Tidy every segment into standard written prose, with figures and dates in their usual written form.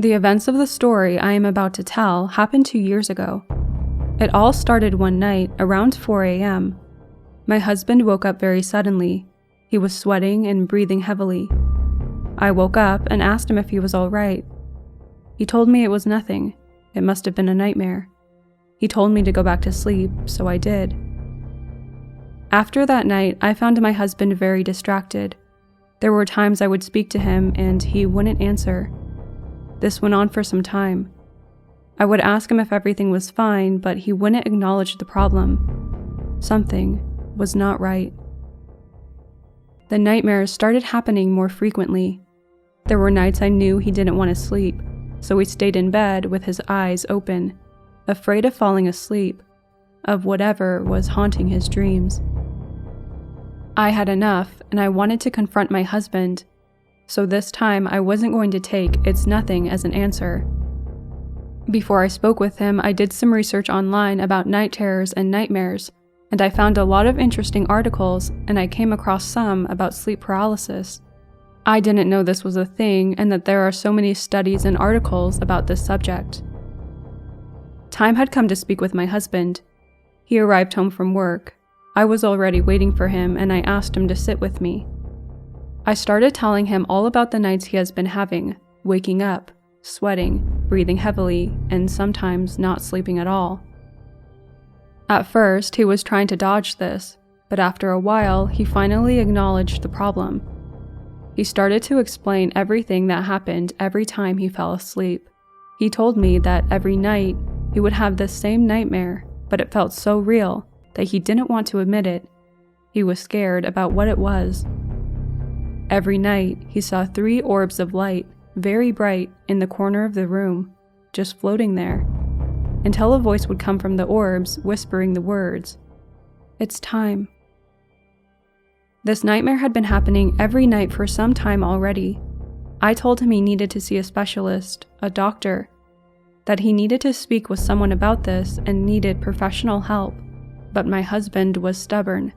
The events of the story I am about to tell happened 2 years ago. It all started one night around 4 a.m. My husband woke up very suddenly. He was sweating and breathing heavily. I woke up and asked him if he was all right. He told me it was nothing. It must have been a nightmare. He told me to go back to sleep, so I did. After that night, I found my husband very distracted. There were times I would speak to him and he wouldn't answer. This went on for some time. I would ask him if everything was fine, but he wouldn't acknowledge the problem. Something was not right. The nightmares started happening more frequently. There were nights I knew he didn't want to sleep, so he stayed in bed with his eyes open, afraid of falling asleep, of whatever was haunting his dreams. I had enough, and I wanted to confront my husband, so this time I wasn't going to take "it's nothing" as an answer. Before I spoke with him, I did some research online about night terrors and nightmares, and I found a lot of interesting articles, and I came across some about sleep paralysis. I didn't know this was a thing and that there are so many studies and articles about this subject. Time had come to speak with my husband. He arrived home from work. I was already waiting for him, and I asked him to sit with me. I started telling him all about the nights he has been having, waking up, sweating, breathing heavily, and sometimes not sleeping at all. At first, he was trying to dodge this, but after a while, he finally acknowledged the problem. He started to explain everything that happened every time he fell asleep. He told me that every night, he would have this same nightmare, but it felt so real that he didn't want to admit it. He was scared about what it was. Every night, he saw 3 orbs of light, very bright, in the corner of the room, just floating there, until a voice would come from the orbs whispering the words, "It's time." This nightmare had been happening every night for some time already. I told him he needed to see a specialist, a doctor, that he needed to speak with someone about this and needed professional help, but my husband was stubborn.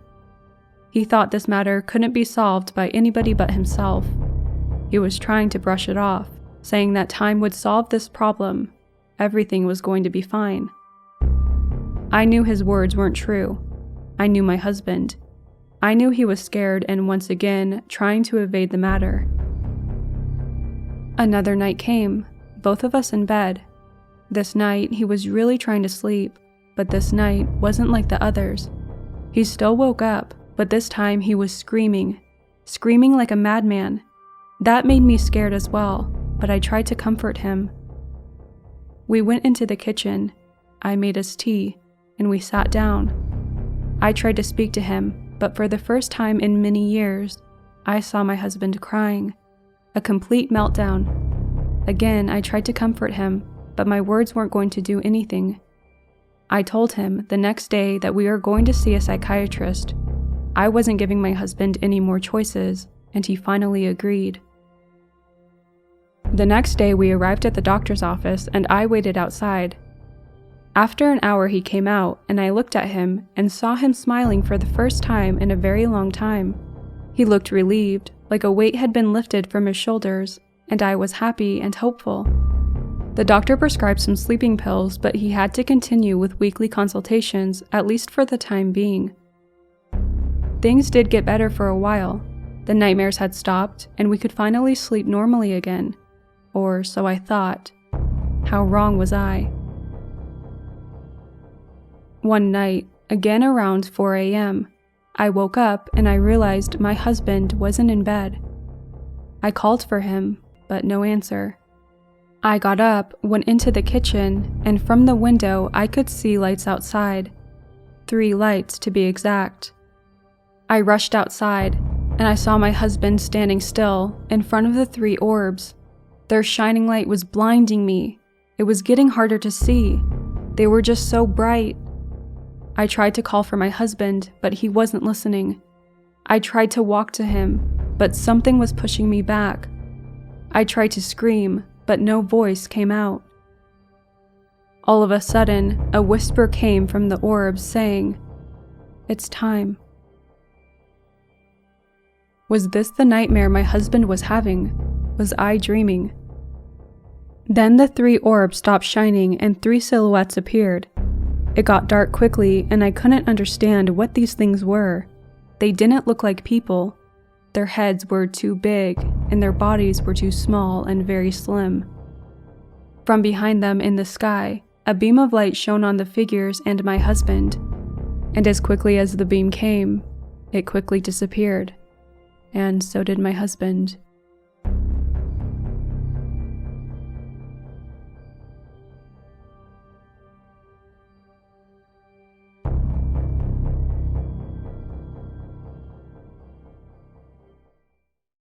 He thought this matter couldn't be solved by anybody but himself. He was trying to brush it off, saying that time would solve this problem. Everything was going to be fine. I knew his words weren't true. I knew my husband. I knew he was scared and once again trying to evade the matter. Another night came, both of us in bed. This night he was really trying to sleep, but this night wasn't like the others. He still woke up, but this time he was screaming like a madman. That made me scared as well, but I tried to comfort him. We went into the kitchen. I made us tea, and we sat down. I tried to speak to him, but for the first time in many years, I saw my husband crying. A complete meltdown. Again, I tried to comfort him, but my words weren't going to do anything. I told him the next day that we were going to see a psychiatrist. I wasn't giving my husband any more choices, and he finally agreed. The next day we arrived at the doctor's office and I waited outside. After an hour he came out and I looked at him and saw him smiling for the first time in a very long time. He looked relieved, like a weight had been lifted from his shoulders, and I was happy and hopeful. The doctor prescribed some sleeping pills, but he had to continue with weekly consultations, at least for the time being. Things did get better for a while. The nightmares had stopped, and we could finally sleep normally again. Or so I thought. How wrong was I? One night, again around 4 a.m., I woke up and I realized my husband wasn't in bed. I called for him, but no answer. I got up, went into the kitchen, and from the window I could see lights outside. 3 lights to be exact. I rushed outside, and I saw my husband standing still in front of the 3 orbs. Their shining light was blinding me. It was getting harder to see. They were just so bright. I tried to call for my husband, but he wasn't listening. I tried to walk to him, but something was pushing me back. I tried to scream, but no voice came out. All of a sudden, a whisper came from the orbs saying, "It's time." Was this the nightmare my husband was having? Was I dreaming? Then the 3 orbs stopped shining and 3 silhouettes appeared. It got dark quickly and I couldn't understand what these things were. They didn't look like people. Their heads were too big and their bodies were too small and very slim. From behind them in the sky, a beam of light shone on the figures and my husband, and as quickly as the beam came, it quickly disappeared, and so did my husband.